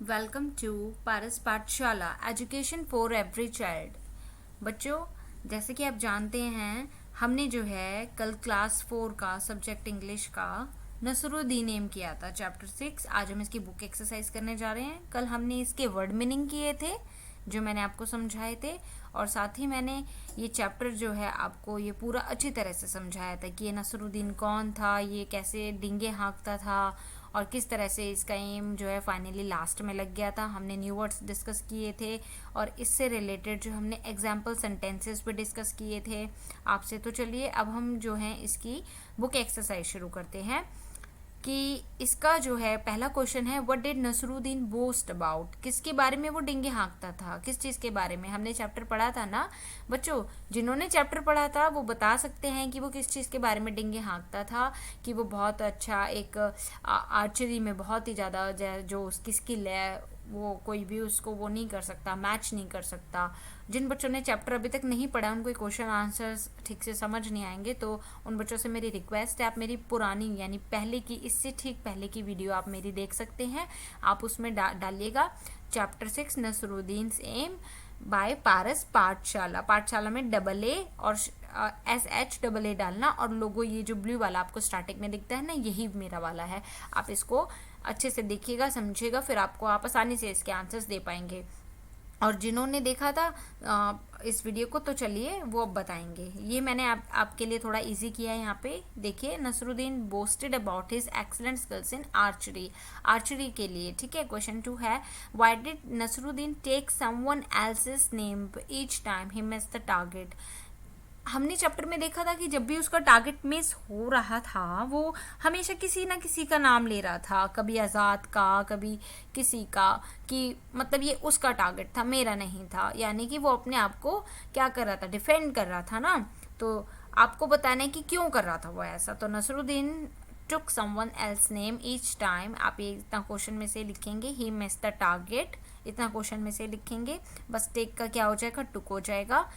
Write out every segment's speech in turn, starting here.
Welcome to पारस पाठशाला education for every child. बच्चों, जैसे कि आप जानते हैं, हमने जो है कल क्लास 4 का सब्जेक्ट इंग्लिश का नसरुद्दीन नेम किया था, चैप्टर 6। आज हम इसकी बुक एक्सरसाइज करने जा रहे हैं। कल हमने इसके वर्ड मीनिंग किए थे जो मैंने आपको समझाए थे, और साथ ही मैंने ये चैप्टर जो है आपको ये पूरा अच्छी तरह से समझाया था कि ये नसरुद्दीन कौन था, ये कैसे डींगे हाँकता था और किस तरह से इसका एम जो है फाइनली लास्ट में लग गया था। हमने न्यू वर्ड्स डिस्कस किए थे और इससे रिलेटेड जो हमने एग्जाम्पल सेंटेंसेस भी डिस्कस किए थे आपसे। तो चलिए अब हम जो है इसकी बुक एक्सरसाइज शुरू करते हैं कि इसका जो है पहला क्वेश्चन है, what did Nasruddin boast about. किसके बारे में वो डिंगे हाँकता था, किस चीज़ के बारे में। हमने चैप्टर पढ़ा था ना बच्चों, जिन्होंने चैप्टर पढ़ा था वो बता सकते हैं कि वो किस चीज़ के बारे में डिंगे हाँकता था। कि वो बहुत अच्छा एक आर्चरी में बहुत ही ज़्यादा जो उसकी स्किल है वो कोई भी उसको वो नहीं कर सकता, मैच नहीं कर सकता। जिन बच्चों ने चैप्टर अभी तक नहीं पढ़ा उनको क्वेश्चन आंसर्स ठीक से समझ नहीं आएंगे, तो उन बच्चों से मेरी रिक्वेस्ट है, आप मेरी पुरानी यानी पहले की, इससे ठीक पहले की वीडियो आप मेरी देख सकते हैं। आप उसमें डालिएगा चैप्टर 6 नसरुद्दीन एम बाय पारस पाठशाला। पाठशाला में डबल ए और SH डालना, और लोगो ये जो ब्लू वाला आपको स्टार्टिंग में दिखता है ना, यही मेरा वाला है। आप इसको अच्छे से देखिएगा, समझिएगा, फिर आपको आप आसानी से इसके आंसर्स दे पाएंगे। और जिन्होंने देखा था इस वीडियो को, तो चलिए वो अब बताएंगे। ये मैंने आपके लिए थोड़ा इजी किया है। यहाँ पे देखिए, Nasruddin boasted about his excellent skills in archery. Archery के लिए, ठीक है। क्वेश्चन 2 है, why did Nasruddin take someone else's name each time he missed the target. हमने चैप्टर में देखा था कि जब भी उसका टारगेट मिस हो रहा था वो हमेशा किसी ना किसी का नाम ले रहा था, कभी आज़ाद का, कभी किसी का, कि मतलब ये उसका टारगेट था, मेरा नहीं था। यानी कि वो अपने आप को क्या कर रहा था, डिफेंड कर रहा था ना। तो आपको बताना है कि क्यों कर रहा था वो ऐसा। तो Nasruddin took someone else name each time. आप ये इतना क्वेश्चन में से लिखेंगे, ही मिस्ड द टारगेट, इतना क्वेश्चन में से लिखेंगे। बस टेक का क्या हो जाएगा, टुक हो जाएगा।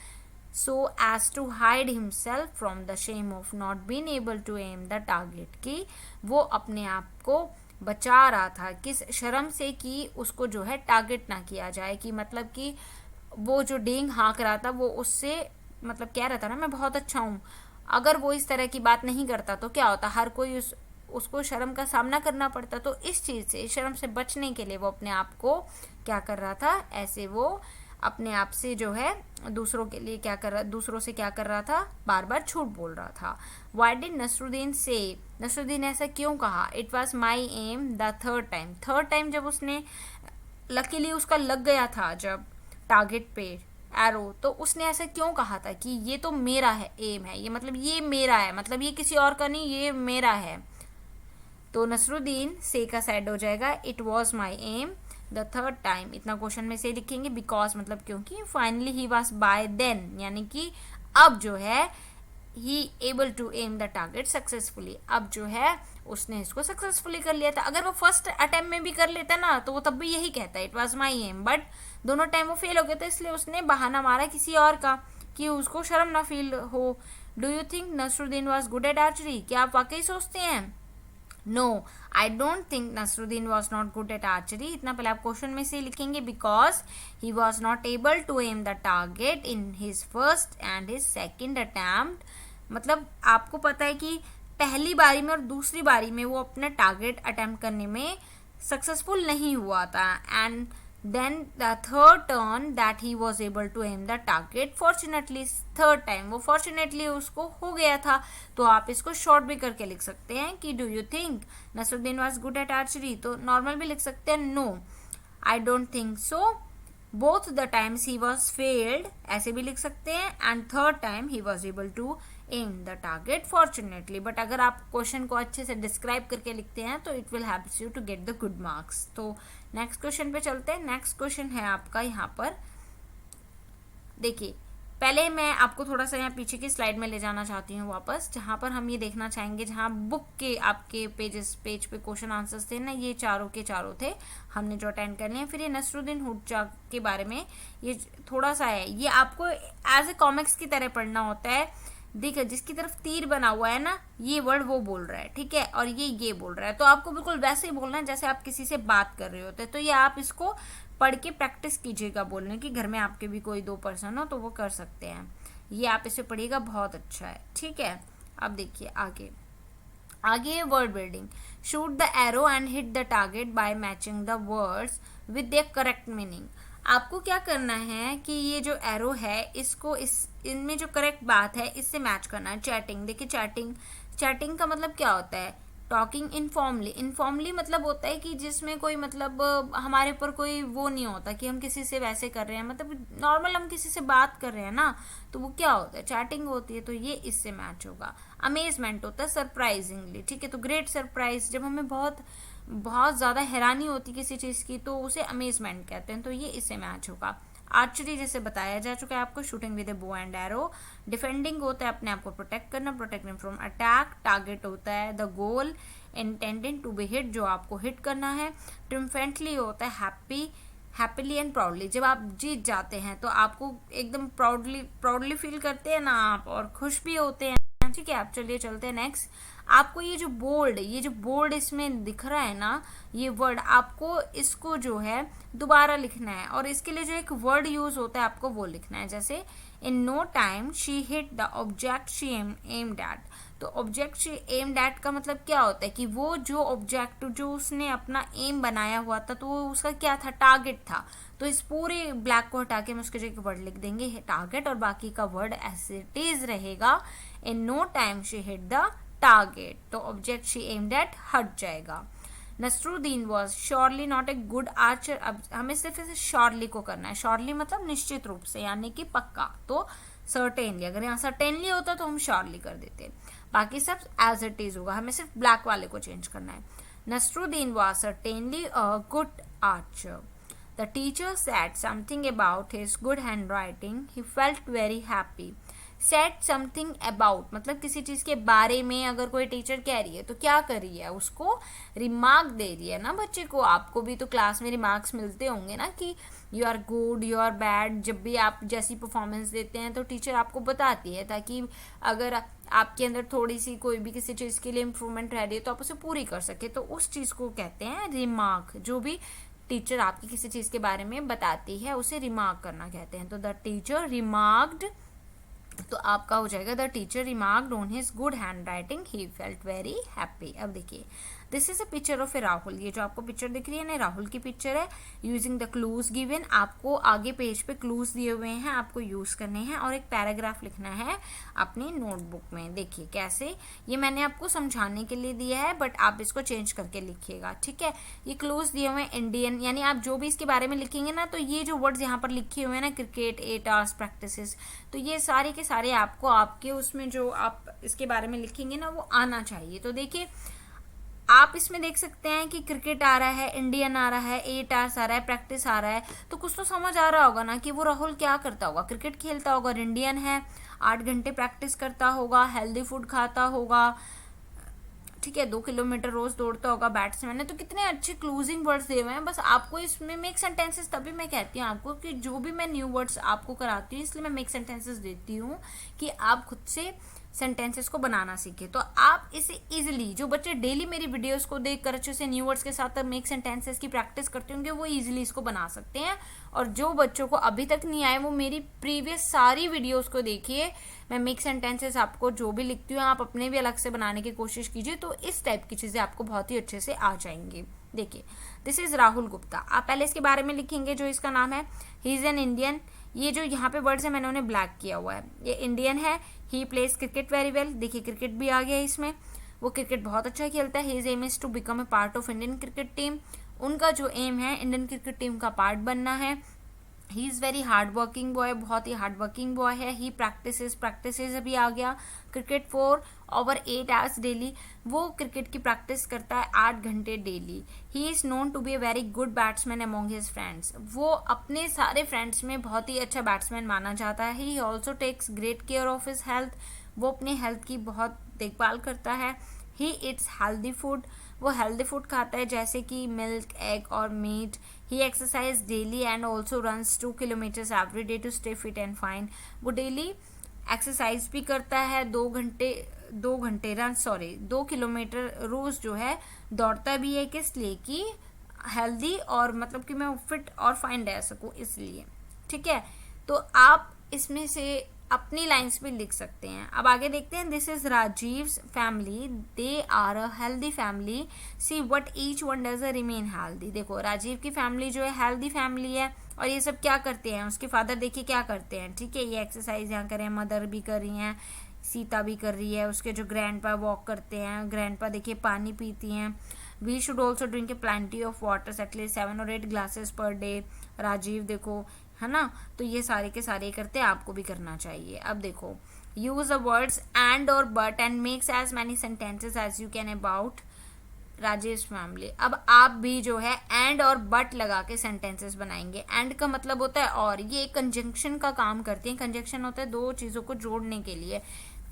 So as to hide himself from the shame of not being able to aim the target, कि वो अपने आप को बचा रहा था किस शर्म से कि उसको जो है टारगेट ना किया जाए। कि मतलब कि वो जो डेंग हाँक रहा था वो उससे मतलब कह रहा था ना मैं बहुत अच्छा हूँ। अगर वो इस तरह की बात नहीं करता तो क्या होता, हर कोई उसको शर्म का सामना करना पड़ता। तो इस चीज़ से, शर्म से बचने के लिए वो अपने आप को क्या कर रहा था, ऐसे वो अपने आप से जो है दूसरों के लिए क्या कर रहा, दूसरों से क्या कर रहा था, बार बार झूठ बोल रहा था। वाई डिड नसरुद्दीन से, नसरुद्दीन ऐसा क्यों कहा, it was my aim the third time. Third time जब उसने लकीली उसका लग गया था जब टारगेट पे एरो, तो उसने ऐसा क्यों कहा था कि ये तो मेरा है, एम है ये, मतलब ये मेरा है, मतलब ये किसी और का नहीं, ये मेरा है। तो नसरुद्दीन से का साइड हो जाएगा, it was my aim the third time, इतना क्वेश्चन में से लिखेंगे। बिकॉज मतलब क्योंकि, finally he was by then, यानी कि अब जो है he able to aim the target successfully, अब जो है उसने इसको सक्सेसफुली कर लिया था। अगर वो फर्स्ट अटेम्प्ट में भी कर लेता ना तो वो तब भी यही कहता है, it was my aim, but दोनों टाइम वो फेल हो गया था, इसलिए उसने बहाना मारा किसी और का कि उसको शर्म ना फील हो। Do you think Nasruddin was good at archery, क्या आप वाकई सोचते हैं? No, I don't think Nasruddin was not good at archery, इतना पहले आप क्वेश्चन में से लिखेंगे। Because he was not able to aim the target in his first and his second attempt. मतलब आपको पता है कि पहली बारी में और दूसरी बारी में वो अपना टारगेट अटैम्प्ट करने में सक्सेसफुल नहीं हुआ था। And then the third turn that he was able to aim the target, fortunately third time वो fortunately उसको हो गया था। तो आप इसको शॉर्ट भी करके लिख सकते हैं कि do you think Nasruddin was good at archery, तो नॉर्मल भी लिख सकते हैं, no I don't think so, both the times he was failed, ऐसे भी लिख सकते हैं, and third time he was able to aim the target fortunately. But अगर आप क्वेश्चन को अच्छे से डिस्क्राइब करके लिखते हैं तो it will help you to get the good marks. तो नेक्स्ट क्वेश्चन पे चलते हैं। नेक्स्ट क्वेश्चन है आपका यहाँ पर, देखिए पहले मैं आपको थोड़ा सा यहाँ पीछे की स्लाइड में ले जाना चाहती हूँ वापस, जहाँ पर हम ये देखना चाहेंगे, जहाँ बुक के आपके पेज पे क्वेश्चन आंसर्स थे ना, ये चारों के चारों थे, हमने जो अटेंड कर लिए। फिर ये नसरुद्दीन हुड्जा के बारे में ये थोड़ा सा है, ये आपको एज ए कॉमिक्स की तरह पढ़ना होता है। देखो जिसकी तरफ तीर बना हुआ है ना, ये वर्ड वो बोल रहा है, ठीक है, और ये बोल रहा है, तो आपको बिल्कुल वैसे ही बोलना है जैसे आप किसी से बात कर रहे होते हैं। तो ये आप इसको पढ़ के प्रैक्टिस कीजिएगा बोलने की, घर में आपके भी कोई 2 पर्सन हो तो वो कर सकते हैं। ये आप इसे पढ़िएगा, बहुत अच्छा है, ठीक है। अब देखिए आगे है word building. Shoot the arrow and hit the target by matching the words with their correct meaning. आपको क्या करना है कि ये जो एरो है इसको इनमें जो करेक्ट बात है इससे मैच करना है। चैटिंग, देखिए चैटिंग का मतलब क्या होता है? टॉकिंग इनफॉर्मली मतलब होता है कि जिसमें कोई मतलब हमारे ऊपर कोई वो नहीं होता कि हम किसी से वैसे कर रहे हैं, मतलब नॉर्मल हम किसी से बात कर रहे हैं ना, तो वो क्या होता है? चैटिंग होती है। तो ये इससे मैच होगा। अमेजमेंट होता है सरप्राइजिंगली, ठीक है। तो ग्रेट सरप्राइज, जब हमें बहुत बहुत ज़्यादा हैरानी होती किसी चीज़ की तो उसे अमेजमेंट कहते हैं, तो ये इससे मैच होगा। आर्चरी जैसे बताया जा चुका है आपको, shooting with A bow and arrow. Defending होता है अपने आप को प्रोटेक्ट करना, प्रोटेक्टिंग फ्रॉम अटैक। टारगेट होता है the goal intended to be hit, जो आपको हिट करना है। ट्रिम्फेंटली होता है हैप्पीली एंड प्राउडली, जब आप जीत जाते हैं तो आपको एकदम प्राउडली फील करते हैं ना आप, और खुश भी होते हैं, ठीक है। आप चलिए चलते हैं नेक्स्ट। आपको ये जो बोल्ड इसमें दिख रहा है ना, ये वर्ड, आपको इसको जो है दोबारा लिखना है, और इसके लिए जो एक वर्ड यूज होता है आपको वो लिखना है। जैसे in no time she hit the object she aimed at. तो ऑब्जेक्ट शी एम्ड एट का मतलब क्या होता है कि वो जो ऑब्जेक्ट जो उसने अपना एम बनाया हुआ था, तो वो उसका क्या था? टारगेट था। तो इस पूरे ब्लैक को हटा के हम उसके जगह वर्ड लिख देंगे टारगेट, और बाकी का वर्ड एज इट इज रहेगा। In no time she hit the target, तो ऑब्जेक्ट शी एम्ड एट हट जाएगा। Nasruddin was surely not a good archer. अब हमें सिर्फ इसे श्योरली को करना है। श्योरली मतलब निश्चित रूप से, यानी कि पक्का। तो सर्टेनली, अगर यहाँ सर्टेनली होता तो हम श्योरली कर देते, बाकी सब एज इट इज होगा, हमें सिर्फ ब्लैक वाले को चेंज करना है। Nasruddin was certainly a good archer. The teacher said something about his good hand writing, he felt very happy. Said something about मतलब किसी चीज के बारे में अगर कोई टीचर कह रही है तो क्या कर रही है? उसको रिमार्क दे रही है ना बच्चे को। आपको भी तो क्लास में रिमार्क्स मिलते होंगे ना कि you are good, you are bad. जब भी आप जैसी परफॉर्मेंस देते हैं तो टीचर आपको बताती है, ताकि अगर आपके अंदर थोड़ी सी कोई भी किसी चीज़ के लिए इम्प्रूवमेंट रह रही है तो आप उसे पूरी कर सके। तो उस चीज़ को कहते हैं रिमार्क। जो भी टीचर आपकी किसी चीज़ के बारे में बताती है उसे रिमार्क करना कहते हैं। तो द टीचर रिमार्क्ड, तो आपका हो जाएगा the teacher remarked on his good hand writing, he felt very happy. अब देखिए this is a picture of a Rahul. ये जो आपको पिक्चर दिख रही है ना, राहुल की पिक्चर है। यूजिंग द क्लूज गिवन, आपको आगे पेज पे क्लूज दिए हुए हैं, आपको यूज करने हैं, और एक पैराग्राफ लिखना है अपनी नोटबुक में। देखिए कैसे, ये मैंने आपको समझाने के लिए दिया है, बट आप इसको चेंज करके लिखिएगा, ठीक है। ये क्लूज दिए हुए हैं इंडियन, यानी आप जो भी इसके बारे में लिखेंगे ना, तो ये जो वर्ड्स यहाँ पर लिखे हुए हैं ना, क्रिकेट 8 आवर्स प्रैक्टिसेस, तो ये सारे के सारे आपको आपके उसमें जो आप इसके बारे में लिखेंगे ना वो आना चाहिए। तो देखिए आप इसमें देख सकते हैं कि क्रिकेट आ रहा है, इंडियन आ रहा है, 8 आवर्स आ रहा है, प्रैक्टिस आ रहा है, तो कुछ तो समझ आ रहा होगा ना कि वो राहुल क्या करता होगा? क्रिकेट खेलता होगा, इंडियन है, 8 घंटे प्रैक्टिस करता होगा, हेल्दी फूड खाता होगा, ठीक है, 2 किलोमीटर रोज दौड़ता होगा, बैट्समैन है। तो कितने अच्छे क्लोजिंग वर्ड्स दिए हुए हैं। बस आपको इसमें मेक सेंटेंसेस, तभी मैं कहती हूँ आपको कि जो भी मैं न्यू वर्ड्स आपको कराती हूँ, इसलिए मैं मेक सेंटेंसेस देती हूँ कि आप खुद से सेंटेंसेस को बनाना सीखे। तो आप इसे इजीली, जो बच्चे डेली मेरी वीडियोस को देखकर अच्छे से न्यू वर्ड्स के साथ मेक सेंटेंसेस की प्रैक्टिस करते होंगे, वो इजीली इसको बना सकते हैं। और जो बच्चों को अभी तक नहीं आए वो मेरी प्रीवियस सारी वीडियोस को देखिए। मैं मेक सेंटेंसेस आपको जो भी लिखती हूँ आप अपने भी अलग से बनाने की कोशिश कीजिए, तो इस टाइप की चीज़ें आपको बहुत ही अच्छे से आ जाएंगी। देखिए दिस इज राहुल गुप्ता। आप पहले इसके बारे में लिखेंगे, जो इसका नाम है, ही इज़ एन इंडियन। ये जो यहाँ पे वर्ड्स है मैंने उन्हें ब्लैक किया हुआ है, ये इंडियन है। He plays cricket very well, देखिए क्रिकेट भी आ गया इसमें, वो क्रिकेट बहुत अच्छा खेलता है। His aim is to become a part of Indian cricket team, उनका जो एम है इंडियन क्रिकेट टीम का पार्ट बनना है। He is very hard working boy, बहुत ही हार्ड वर्किंग बॉय है। ही प्रैक्टिसेस अभी आ गया। Cricket for over 8 hours daily, वो क्रिकेट की प्रैक्टिस करता है 8 घंटे daily. He is known to be a very good batsman among his friends, वो अपने सारे फ्रेंड्स में बहुत ही अच्छा बैट्समैन माना जाता है। He also takes great care of his health, वो अपनी हेल्थ की बहुत देखभाल करता है। ही इट्स हेल्दी फूड, वो हेल्दी फूड खाता है जैसे कि मिल्क, एग और meat. He exercise daily and also runs 2 kilometres every day to stay fit and fine, वो डेली एक्सरसाइज भी करता है, 2 किलोमीटर रोज जो है दौड़ता भी है, किस लिए कि हेल्दी और मतलब कि मैं फिट और फाइन रह सकूं इसलिए। ठीक है, तो आप इसमें से अपनी लाइंस भी लिख सकते हैं। अब आगे देखते हैं। This is Rajiv's family, they are a healthy family, see what each one does remain healthy. देखो राजीव की फैमिली जो है हेल्दी फैमिली है, और ये सब क्या करते हैं, उसके फादर देखिए क्या करते हैं। ठीक है, ये एक्सरसाइज यहाँ कर रहे हैं, मदर भी कर रही हैं, सीता भी कर रही है, उसके जो ग्रैंडपा वॉक करते हैं, ग्रैंडपा देखिए पानी पीती हैं। We should also drink a plenty of water, at least 7 और 8 ग्लासेस पर डे। राजीव देखो, है ना, तो ये सारे के सारे करते हैं, आपको भी करना चाहिए। अब देखो, यूज द वर्ड्स एंड और but and makes as many sentences as you can about Rajesh family. अब आप भी जो है एंड और बट लगा के सेंटेंसेस बनाएंगे। एंड का मतलब होता है और, ये कंजंक्शन का काम करती है। कंजंक्शन होता है दो चीज़ों को जोड़ने के लिए।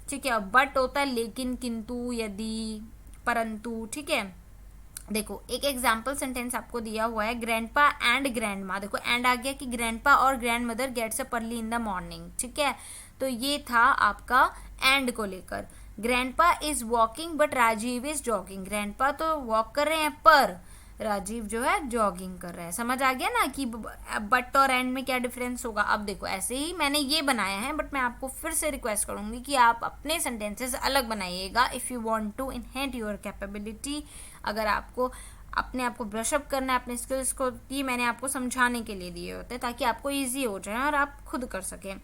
ठीक है, बट होता है लेकिन, किंतु, यदि, परंतु। ठीक है, देखो एक एग्जाम्पल सेंटेंस आपको दिया हुआ है, ग्रैंडपा एंड ग्रैंडमा। देखो एंड आ गया कि ग्रैंडपा और grandmother gets up early in the morning. ठीक है, तो ये था आपका एंड को लेकर। Grandpa is walking but Rajiv is jogging. Grandpa तो वॉक कर रहे हैं पर राजीव जो है जॉगिंग कर रहा है। समझ आ गया ना कि बट और एंड में क्या डिफरेंस होगा। अब देखो ऐसे ही मैंने ये बनाया है, बट मैं आपको फिर से रिक्वेस्ट करूंगी कि आप अपने सेंटेंसेस अलग बनाइएगा if you want to enhance your capability. अगर आपको अपने आप को ब्रशअप करना है, अपने स्किल्स को, ये मैंने आपको समझाने के लिए दिए होते हैं ताकि आपको ईजी हो जाए और आप खुद कर सकें।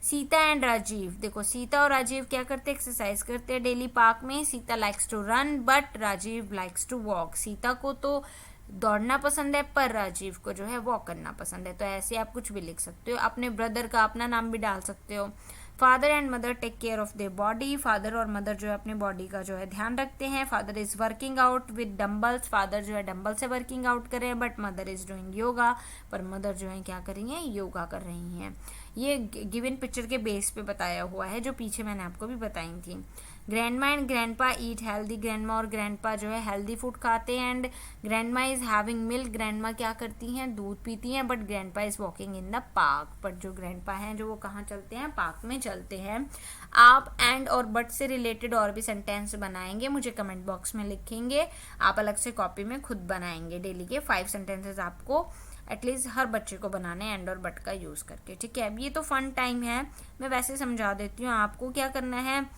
सीता एंड राजीव, देखो सीता और राजीव क्या करते हैं, एक्सरसाइज करते हैं डेली पार्क में। Sita likes to run but Rajiv likes to walk. Sita को तो दौड़ना पसंद है पर राजीव को जो है वॉक करना पसंद है। तो ऐसे आप कुछ भी लिख सकते हो, अपने ब्रदर का अपना नाम भी डाल सकते हो। Father and mother take care of their body, father और मदर जो है अपनी बॉडी का जो है ध्यान रखते हैं। Father is working out with dumbbells, father जो है डम्बल से वर्किंग आउट कर रहे हैं, but mother is doing yoga, पर मदर जो है क्या कर रही हैं, योगा कर रही हैं। ये गिवन पिक्चर के बेस पे बताया हुआ है जो पीछे मैंने आपको भी बताई थी। Grandma and grandpa eat healthy, grandma और ग्रैंडपा जो है हेल्दी फूड खाते हैं। And grandma is having milk, grandma क्या करती हैं, दूध पीती हैं, but grandpa is walking in the park. But जो ग्रैंडपा हैं जो वो कहाँ चलते हैं, पार्क में चलते हैं। आप एंड और बट से रिलेटेड और भी सेंटेंस बनाएंगे, मुझे कमेंट बॉक्स में लिखेंगे, आप अलग से कॉपी में खुद बनाएंगे। डेली के 5 सेंटेंसेस आपको एटलीस्ट हर बच्चे को बनाने एंड और बट का यूज़ करके। ठीक है, अब ये तो फन टाइम है, मैं वैसे समझा देती हूँ आपको क्या करना है।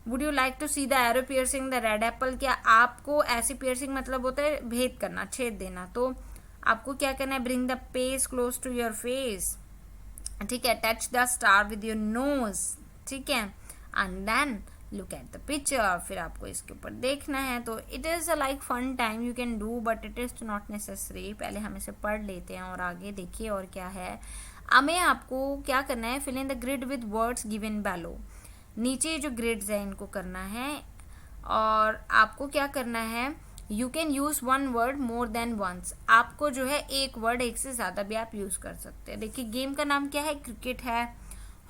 Would you like to see the arrow piercing the red apple, क्या आपको ऐसी पियर्सिंग मतलब होता है भेद करना, छेद देना। तो आपको क्या करना है, bring the page close to your face. ठीक है, touch the star with your nose. ठीक है, and then look at the picture, फिर आपको इसके ऊपर देखना है। तो it is a like fun time you can do, but it is not necessary. पहले हम इसे पढ़ लेते हैं और आगे देखिए और क्या है। हमें आपको क्या करना है, fill in the grid with words given below. नीचे जो ग्रिड्स है इनको करना है, और आपको क्या करना है, you can use one word more than once. आपको जो है एक वर्ड एक से ज़्यादा भी आप यूज़ कर सकते हैं। देखिए गेम का नाम क्या है, क्रिकेट है,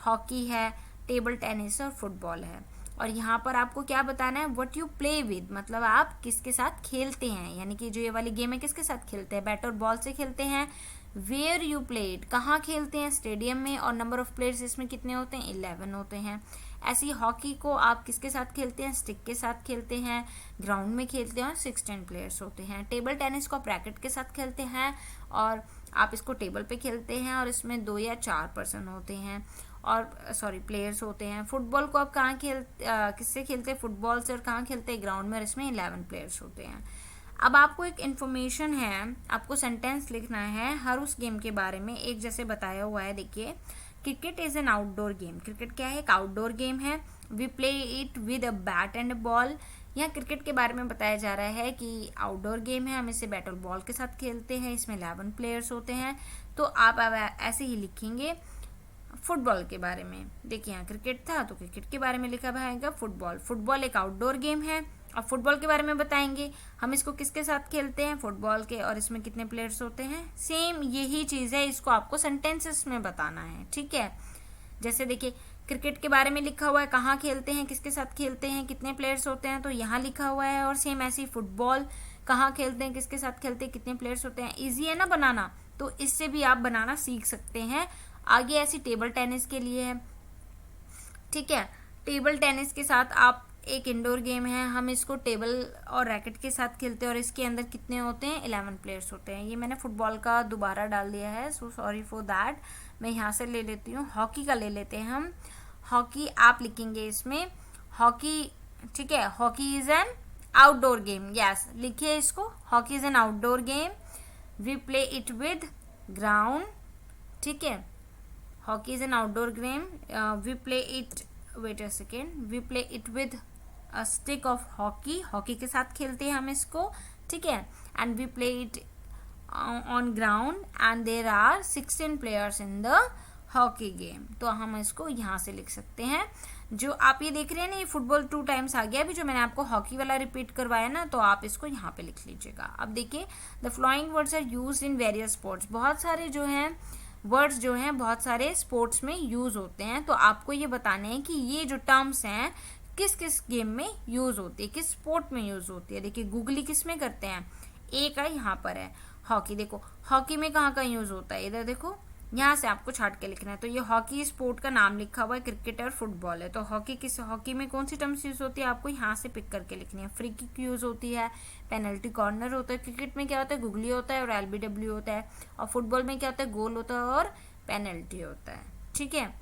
हॉकी है, टेबल टेनिस और फुटबॉल है। और यहाँ पर आपको क्या बताना है, व्हाट यू प्ले विद, मतलब आप किसके साथ खेलते हैं, यानी कि जो ये वाली गेम है किसके साथ खेलते हैं, बैट और बॉल से खेलते हैं। वेयर यू प्लेड, कहाँ खेलते हैं, स्टेडियम में, और नंबर ऑफ प्लेयर्स इसमें कितने होते हैं, 11 होते हैं। ऐसी हॉकी को आप किसके साथ खेलते हैं, स्टिक के साथ खेलते हैं, ग्राउंड में खेलते हैं और 16 प्लेयर्स होते हैं। टेबल टेनिस को आप रैकेट के साथ खेलते हैं और आप इसको टेबल पे खेलते हैं और इसमें 2 या 4 पर्सन होते हैं और प्लेयर्स होते हैं। फुटबॉल को आप कहाँ किससे खेलते हैं, फुटबॉल से, और कहाँ खेलते हैं, ग्राउंड में, और इसमें 11 प्लेयर्स होते हैं। अब आपको एक इन्फॉर्मेशन है, आपको सेंटेंस लिखना है हर उस गेम के बारे में, एक जैसे बताया हुआ है। देखिए, cricket is an outdoor game, cricket क्या है, एक आउटडोर गेम है। We play it with a bat and a ball. यहाँ क्रिकेट के बारे में बताया जा रहा है कि आउटडोर गेम है, हम इसे बैट और बॉल के साथ खेलते हैं, इसमें 11 प्लेयर्स होते हैं। तो आप ऐसे ही लिखेंगे फुटबॉल के बारे में। देखिए यहाँ क्रिकेट था तो क्रिकेट के बारे में लिखा रहेगा फुटबॉल। फुटबॉल एक आउटडोर गेम है। अब फुटबॉल के बारे में बताएंगे, हम इसको किसके साथ खेलते हैं, फुटबॉल के, और इसमें कितने प्लेयर्स होते हैं, सेम यही चीज़ है, इसको आपको सेंटेंसेस में बताना है। ठीक है, जैसे देखिए क्रिकेट के बारे में लिखा हुआ है, कहाँ खेलते हैं, किसके साथ खेलते हैं, कितने प्लेयर्स होते हैं, तो यहाँ लिखा हुआ है। और सेम ऐसे ही फुटबॉल, कहाँ खेलते हैं, किसके साथ खेलते हैं, कितने प्लेयर्स होते हैं। ईजी है ना बनाना, तो इससे भी आप बनाना सीख सकते हैं। आगे ऐसी टेबल टेनिस के लिए है, ठीक है। टेबल टेनिस के साथ आप एक इंडोर गेम है, हम इसको टेबल और रैकेट के साथ खेलते हैं और इसके अंदर कितने होते हैं, 11 प्लेयर्स होते हैं। ये मैंने फुटबॉल का दोबारा डाल दिया है, सो सॉरी फॉर दैट। मैं यहाँ से ले लेती हूँ, हॉकी का ले लेते हैं हम। हॉकी आप लिखेंगे इसमें हॉकी, ठीक है। Hockey is an outdoor game, yes लिखिए इसको, hockey is an outdoor game, we play it with ground, ठीक है। Hockey is an outdoor game, we play it, wait a second, we play it with a stick of hockey, hockey के साथ खेलते हैं हम इसको, ठीक है। And we play it on ground and there are 16 players in the hockey game. तो हम इसको यहाँ से लिख सकते हैं। जो आप ये देख रहे हैं ना, ये फुटबॉल 2 टाइम्स आ गया, अभी जो मैंने आपको हॉकी वाला रिपीट करवाया ना, तो आप इसको यहाँ पे लिख लीजिएगा। अब देखिए, the flowing words are use in various sports, बहुत सारे जो हैं वर्ड्स जो हैं बहुत सारे स्पोर्ट्स में यूज होते हैं। तो आपको ये बताने हैं कि ये जो टर्म्स हैं किस किस गेम में यूज होती है, किस स्पोर्ट में यूज होती है। देखिए गूगली किस में करते हैं, ए का यहाँ पर है हॉकी, देखो हॉकी में कहाँ का यूज होता है, इधर देखो, यहाँ से आपको छाट के लिखना है। तो ये हॉकी स्पोर्ट का नाम लिखा हुआ है, क्रिकेट और फुटबॉल है। तो हॉकी में कौन सी टर्म्स यूज होती है, आपको यहाँ से पिक करके लिखनी है। फ्री किक यूज होती है, पेनल्टी कॉर्नर होता है, क्रिकेट में क्या होता है, गुगली होता है और एलबीडब्ल्यू होता है, और फुटबॉल में क्या होता है, गोल होता है और पेनल्टी होता है, ठीक है।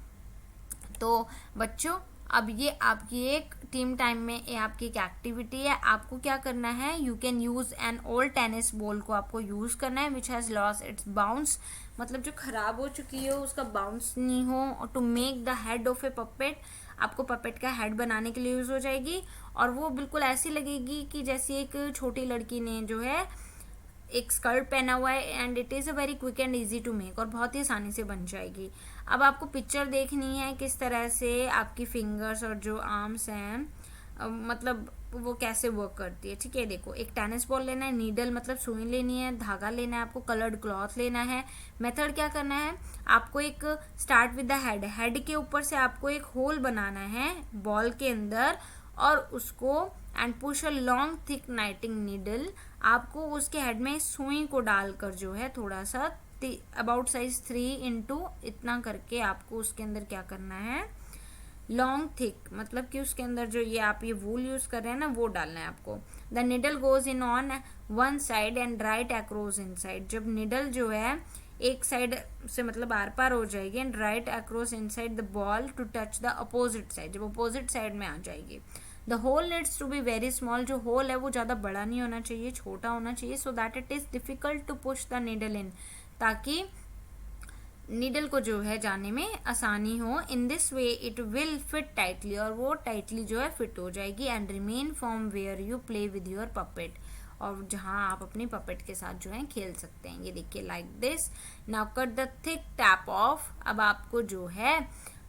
तो बच्चों अब ये आपकी एक टीम टाइम में ये आपकी एक एक्टिविटी है। आपको क्या करना है, you can use an old tennis ball को आपको यूज करना है which has lost its bounce, मतलब जो खराब हो चुकी हो उसका बाउंस नहीं हो, to make the head of a puppet, आपको पपेट का हेड बनाने के लिए यूज हो जाएगी। और वो बिल्कुल ऐसी लगेगी कि जैसे एक छोटी लड़की ने जो है एक स्कर्ट पहना हुआ है, and it is a very quick and easy to make, और बहुत ही आसानी से बन जाएगी। अब आपको पिक्चर देखनी है किस तरह से आपकी फिंगर्स और जो आर्म्स हैं मतलब वो कैसे वर्क करती है, ठीक है। देखो एक टेनिस बॉल लेना है, नीडल मतलब सुई लेनी है, धागा लेना है, आपको कलर्ड क्लॉथ लेना है। मेथड क्या करना है, आपको एक start with the head, head के ऊपर से आपको एक होल बनाना है बॉल के अंदर, और उसको and push a long thick नाइटिंग needle, आपको उसके हेड में सुई को डालकर जो है थोड़ा सा अबाउट साइज 3 इंटू इतना करके आपको उसके अंदर क्या करना है, लॉन्ग थिक मतलब कि उसके अंदर जो ये आप ये वूल यूज कर रहे हैं ना वो डालना है आपको। The needle goes in on one side and right across in side, जब निडल जो है एक साइड से मतलब आर पार हो जाएगी, and right across inside the ball to touch the opposite side, जब अपोजिट साइड में आ जाएगी। The hole needs to be very small, जो होल है वो ज़्यादा बड़ा नहीं होना चाहिए, छोटा होना चाहिए, so that it is difficult to push the needle in, ताकि नीडल को जो है जाने में आसानी हो। In this way it will fit tightly, और वो टाइटली जो है फिट हो जाएगी, and remain from where you play with your puppet, और जहां आप अपनी पपेट के साथ जो है खेल सकते हैं। ये देखिए like this. Now cut the thick tap of, अब आपको जो है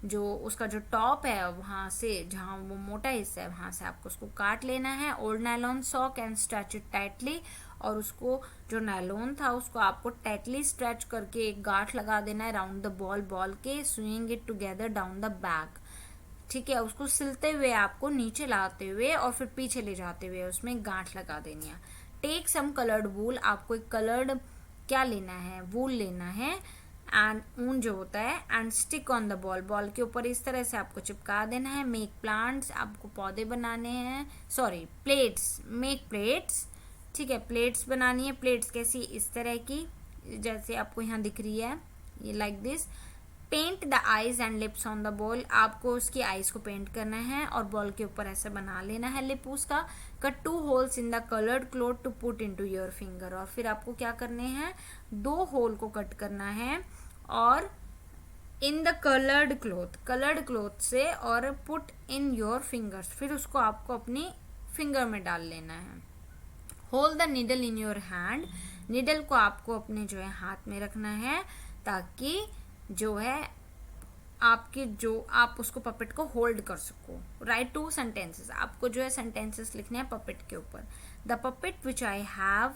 जो उसका जो टॉप है वहाँ से जहाँ वो मोटा हिस्सा है वहाँ से आपको उसको काट लेना है। Old nylon sock and stretch it tightly, और उसको जो नायलॉन था उसको आपको टाइटली स्ट्रेच करके एक गांठ लगा देना है राउंड द बॉल के, swing it together down the back, ठीक है। उसको सिलते हुए आपको नीचे लाते हुए और फिर पीछे ले जाते हुए उसमें गांठ लगा देनी है। टेक सम कलर्ड वूल, आपको एक कलर्ड क्या लेना है, वूल लेना है, एंड ऊन जो होता है, and stick on the ball के ऊपर इस तरह से आपको चिपका देना है। मेक प्लांट्स, आपको पौधे बनाने हैं, सॉरी प्लेट्स, मेक प्लेट्स, ठीक है, प्लेट्स बनानी है। प्लेट्स कैसी, इस तरह की जैसे आपको यहाँ दिख रही है, ये like this. Paint the eyes and lips on the ball, आपको उसकी आईज को पेंट करना है और बॉल के ऊपर ऐसे बना लेना है लिप उसका। Cut 2 holes in the coloured cloth to put into your finger, और फिर आपको क्या करने हैं, 2 होल को कट करना है और इन द कलर्ड क्लॉथ से, और पुट इन योर फिंगर्स, फिर उसको आपको अपनी फिंगर में डाल लेना है। Hold the needle in your hand, needle को आपको अपने जो है हाथ में रखना है, ताकि जो है आपके जो आप उसको पपेट को होल्ड कर सको। राइट 2 सेंटेंसेस, आपको जो है सेंटेंसेस लिखने हैं पपेट के ऊपर। The puppet which I have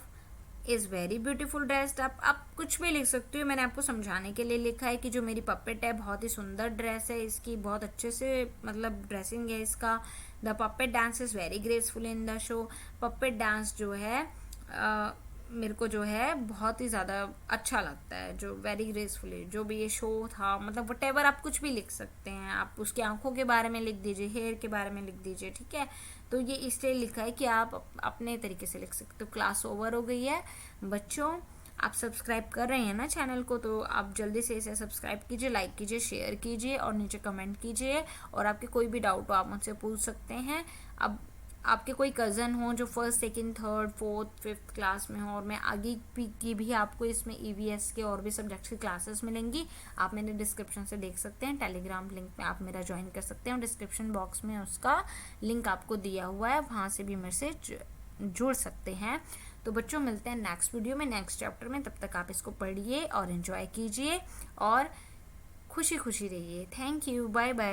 is very beautiful dressed up, आप कुछ भी लिख सकते हो, मैंने आपको समझाने के लिए लिखा है कि जो मेरी पपेट है बहुत ही सुंदर ड्रेस है इसकी, बहुत अच्छे से मतलब ड्रेसिंग है इसका। The puppet dance is very graceful in the show, puppet dance जो है मेरे को जो है बहुत ही ज़्यादा अच्छा लगता है, जो वेरी ग्रेसफुली जो भी ये शो था, मतलब वटेवर आप कुछ भी लिख सकते हैं, आप उसकी आंखों के बारे में लिख दीजिए, हेयर के बारे में लिख दीजिए, ठीक है। तो ये इसलिए लिखा है कि आप अपने तरीके से लिख सकते हो। क्लास ओवर हो गई है बच्चों, आप सब्सक्राइब कर रहे हैं ना चैनल को, तो आप जल्दी से इसे सब्सक्राइब कीजिए, लाइक कीजिए, शेयर कीजिए और नीचे कमेंट कीजिए। और आपके कोई भी डाउट हो आप मुझसे पूछ सकते हैं। अब आपके कोई कज़न हो जो first second third fourth fifth class में हो, और मैं आगे की भी आपको इसमें ईवीएस के और भी सब्जेक्ट्स की क्लासेस मिलेंगी, आप मेरे डिस्क्रिप्शन से देख सकते हैं। टेलीग्राम लिंक में आप मेरा ज्वाइन कर सकते हैं, डिस्क्रिप्शन बॉक्स में उसका लिंक आपको दिया हुआ है, वहाँ से भी मेरे से जुड़ सकते हैं। तो बच्चों मिलते हैं नेक्स्ट वीडियो में, नेक्स्ट चैप्टर में। तब तक आप इसको पढ़िए और एंजॉय कीजिए और खुशी खुशी रहिए। Thank you, bye bye.